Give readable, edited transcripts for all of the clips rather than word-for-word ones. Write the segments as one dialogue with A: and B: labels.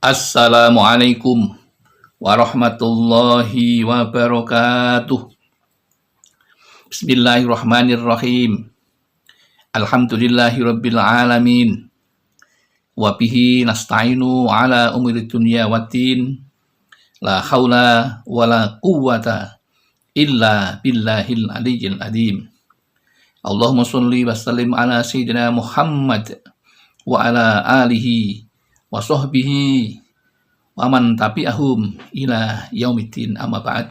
A: Assalamualaikum warahmatullahi wabarakatuh. Bismillahirrahmanirrahim. Alhamdulillahirabbil alamin. Wa bihi nasta'inu ala umuri dunya waddin. La haula wala quwwata illa billahil aliyyil azim. Allahumma sholli wa sallim ala sayyidina Muhammad wa ala alihi wa sahbihi wa man tabi'ahum ila yaumiddin, amma ba'd.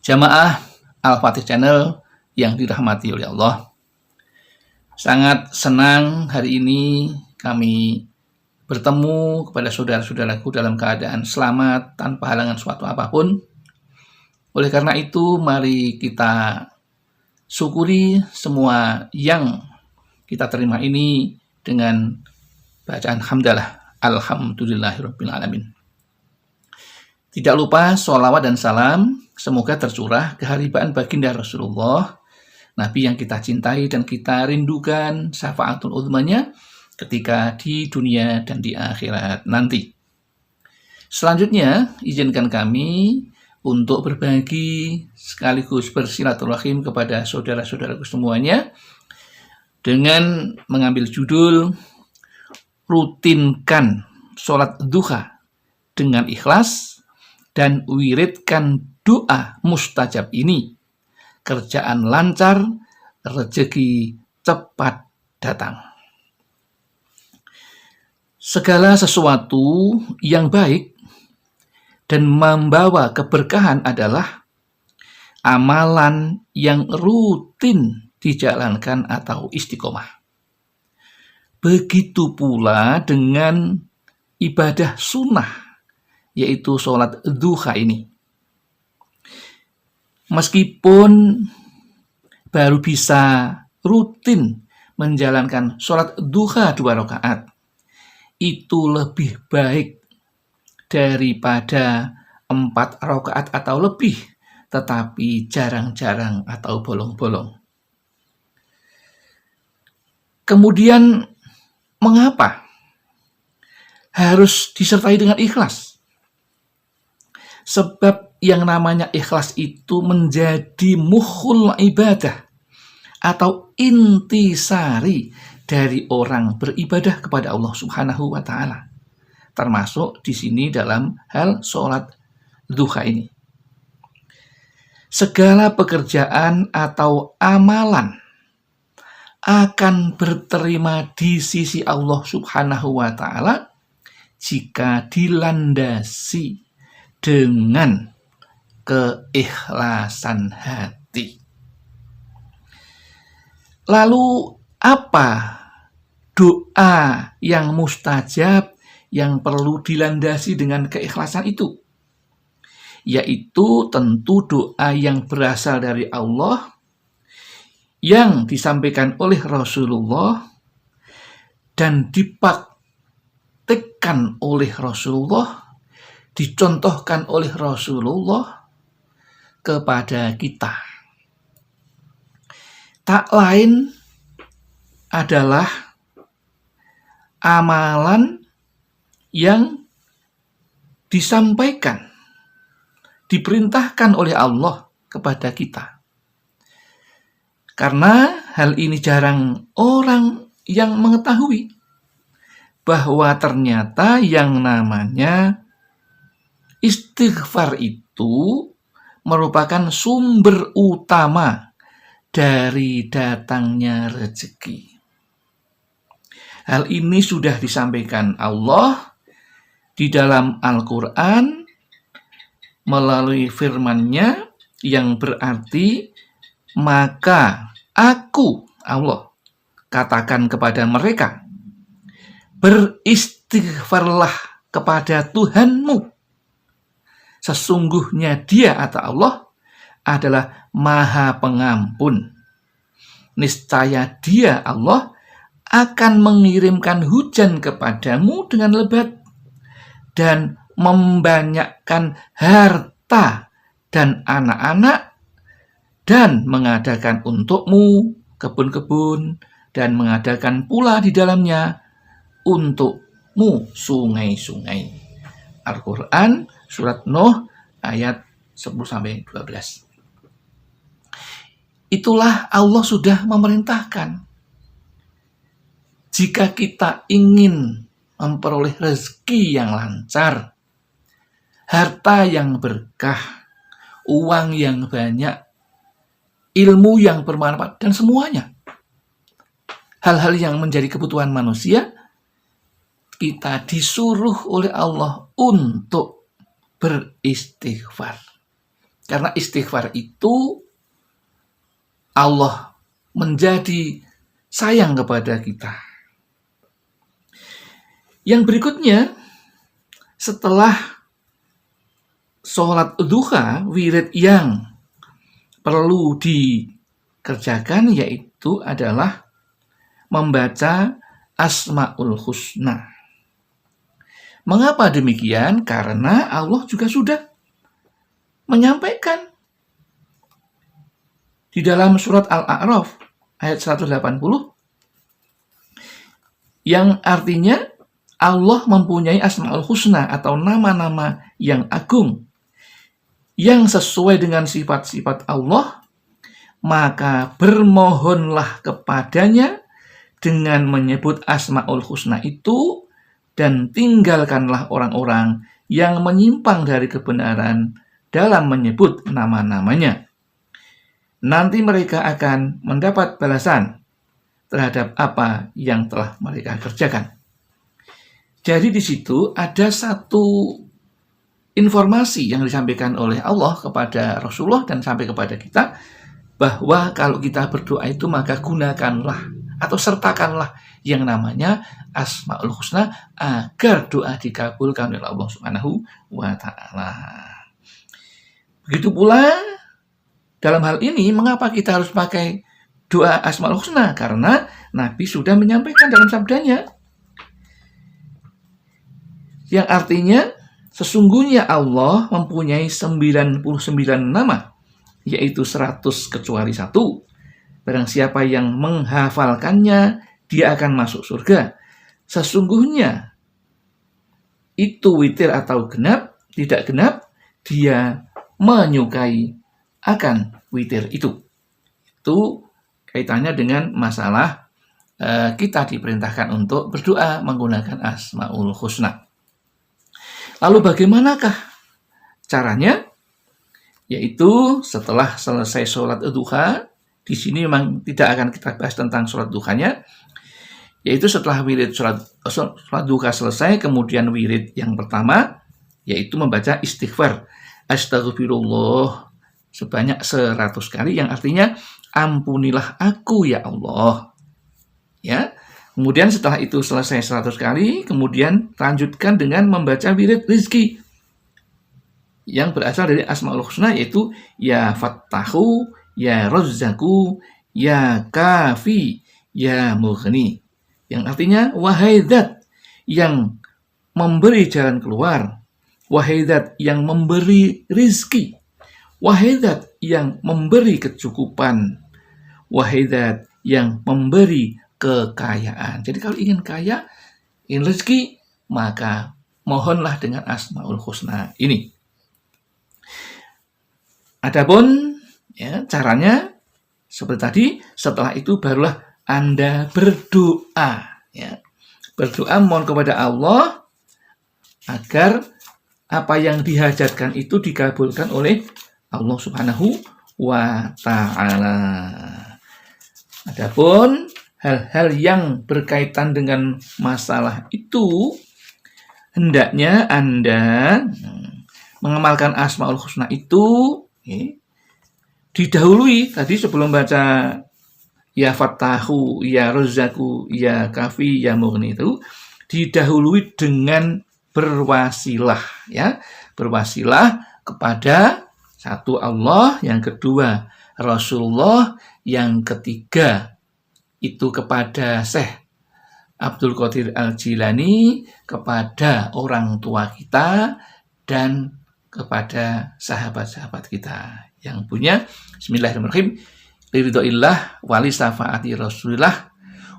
A: Jamaah Al-Fatih Channel yang dirahmati oleh Allah, sangat senang hari ini kami bertemu kepada saudara-saudaraku dalam keadaan selamat tanpa halangan suatu apapun. Oleh karena itu, mari kita syukuri semua yang kita terima ini dengan bacaan hamdalah, alhamdulillahirabbil alamin. Tidak lupa sholawat dan salam semoga tercurah keharibaan baginda Rasulullah, Nabi yang kita cintai dan kita rindukan syafaatul uzmanya ketika di dunia dan di akhirat nanti. Selanjutnya, izinkan kami untuk berbagi sekaligus bersilaturahim kepada saudara-saudaraku semuanya dengan mengambil judul rutinkan sholat duha dengan ikhlas dan wiridkan doa mustajab ini, kerjaan lancar, rezeki cepat datang. Segala sesuatu yang baik dan membawa keberkahan adalah amalan yang rutin dijalankan atau istiqomah. Begitu pula dengan ibadah sunnah, yaitu sholat duha ini. Meskipun baru bisa rutin menjalankan sholat duha 2 rakaat, itu lebih baik daripada 4 rakaat atau lebih, tetapi jarang-jarang atau bolong-bolong. Kemudian, mengapa harus disertai dengan ikhlas? Sebab yang namanya ikhlas itu menjadi mukhul ibadah atau intisari dari orang beribadah kepada Allah Subhanahu wa taala. Termasuk di sini dalam hal sholat duha ini. Segala pekerjaan atau amalan akan berterima di sisi Allah Subhanahu wa taala jika dilandasi dengan keikhlasan hati. Lalu apa doa yang mustajab yang perlu dilandasi dengan keikhlasan itu? Yaitu tentu doa yang berasal dari Allah, yang disampaikan oleh Rasulullah dan dipraktikkan oleh Rasulullah, dicontohkan oleh Rasulullah kepada kita. Tak lain adalah amalan yang disampaikan, diperintahkan oleh Allah kepada kita. Karena hal ini jarang orang yang mengetahui bahwa ternyata yang namanya istighfar itu merupakan sumber utama dari datangnya rezeki. Hal ini sudah disampaikan Allah di dalam Al-Quran melalui firman-Nya yang berarti, maka aku, Allah, katakan kepada mereka, beristighfarlah kepada Tuhanmu. Sesungguhnya Dia, atau Allah, adalah Maha Pengampun. Niscaya Dia, Allah, akan mengirimkan hujan kepadamu dengan lebat dan membanyakkan harta dan anak-anak, dan mengadakan untukmu kebun-kebun, dan mengadakan pula di dalamnya untuk untukmu sungai-sungai. Al-Quran surat Nuh ayat 10-12. Itulah Allah sudah memerintahkan. Jika kita ingin memperoleh rezeki yang lancar, harta yang berkah, uang yang banyak, ilmu yang bermanfaat, dan semuanya hal-hal yang menjadi kebutuhan manusia, kita disuruh oleh Allah untuk beristighfar. Karena istighfar itu Allah menjadi sayang kepada kita. Yang berikutnya, setelah sholat duha, wirid yang perlu dikerjakan yaitu adalah membaca Asmaul Husna. Mengapa demikian? Karena Allah juga sudah menyampaikan di dalam surat Al-A'raf ayat 180 yang artinya Allah mempunyai Asmaul Husna atau nama-nama yang agung yang sesuai dengan sifat-sifat Allah, maka bermohonlah kepadanya dengan menyebut Asmaul Husna itu dan tinggalkanlah orang-orang yang menyimpang dari kebenaran dalam menyebut nama-namanya. Nanti mereka akan mendapat balasan terhadap apa yang telah mereka kerjakan. Jadi di situ ada satu informasi yang disampaikan oleh Allah kepada Rasulullah dan sampai kepada kita, bahwa kalau kita berdoa itu maka gunakanlah atau sertakanlah yang namanya Asmaul Husna agar doa dikabulkan oleh Allah Subhanahu wa Ta'ala. Begitu pula dalam hal ini, mengapa kita harus pakai doa Asmaul Husna? Karena Nabi sudah menyampaikan dalam sabdanya, yang artinya sesungguhnya Allah mempunyai 99 nama, yaitu 100 kecuali 1. Barang siapa yang menghafalkannya, dia akan masuk surga. Sesungguhnya itu witir atau genap, tidak genap, dia menyukai akan witir itu. Itu kaitannya dengan masalah kita diperintahkan untuk berdoa menggunakan Asmaul Husna. Lalu bagaimanakah caranya? Yaitu setelah selesai sholat duha, di sini memang tidak akan kita bahas tentang sholat duhanya, yaitu setelah wirid sholat duha selesai, kemudian wirid yang pertama, yaitu membaca istighfar. Astagfirullah sebanyak 100 kali, yang artinya ampunilah aku ya Allah. Ya. Kemudian setelah itu selesai 100 kali, kemudian lanjutkan dengan membaca wirid rizki yang berasal dari Asmaul Husna, yaitu Ya Fattahu, Ya Razzaku, Ya Kafi, Ya Mughni. Yang artinya, wahai Zat yang memberi jalan keluar, wahai Zat yang memberi rizki, wahai Zat yang memberi kecukupan, wahai Zat yang memberi kekayaan. Jadi kalau ingin kaya, ingin rezeki, maka mohonlah dengan Asmaul Husna ini. Adapun ya, caranya seperti tadi, setelah itu barulah Anda berdoa. Ya. Berdoa mohon kepada Allah agar apa yang dihajatkan itu dikabulkan oleh Allah Subhanahu wa Ta'ala. Adapun hal-hal yang berkaitan dengan masalah itu, hendaknya Anda mengamalkan Asmaul Husna itu didahului tadi sebelum baca Ya Fattahu, Ya Razzaku, Ya Kafi, Ya Mughni itu didahului dengan berwasilah, ya, berwasilah kepada satu Allah, yang kedua Rasulullah, yang ketiga itu kepada Syekh Abdul Qadir Al-Jilani, kepada orang tua kita, dan kepada sahabat-sahabat kita yang punya Bismillahirrahmanirrahim, liridhoillah wali syafaati Rasulillah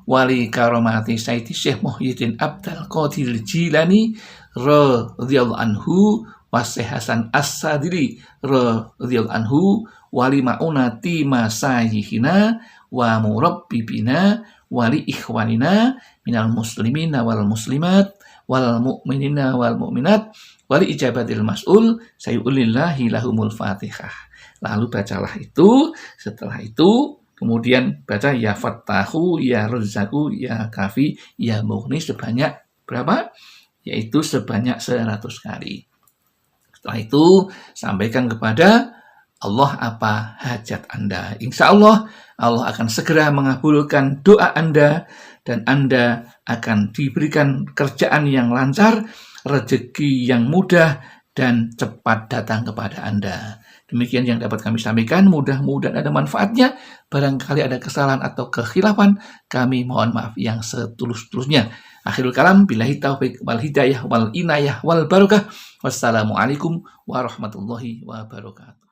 A: wali karomati Sayyidi Syekh Muhyiddin Abdul Qadir Jilani radhiyallahu anhu, Syekh Hasan As-Sadili radhiyallahu anhu, wali maunati masayihina wa murabbibina wali ikhwanina minal muslimina wal muslimat wal mu'minina wal mu'minat wali ijabatil mas'ul sayulillahi lahumul fatihah. Lalu bacalah itu, setelah itu kemudian baca ya Fattahu, ya Razzaku, ya Kafi, ya Mughni sebanyak berapa? Yaitu sebanyak 100 kali. Setelah itu sampaikan kepada Allah apa hajat Anda. Insya Allah, Allah akan segera mengabulkan doa Anda dan Anda akan diberikan kerjaan yang lancar, rezeki yang mudah dan cepat datang kepada Anda. Demikian yang dapat kami sampaikan, mudah-mudahan ada manfaatnya. Barangkali ada kesalahan atau kekhilafan, kami mohon maaf yang setulus-tulusnya. Akhirul kalam, billahi taufiq wal hidayah wal inayah wal barakah. Wassalamualaikum warahmatullahi wabarakatuh.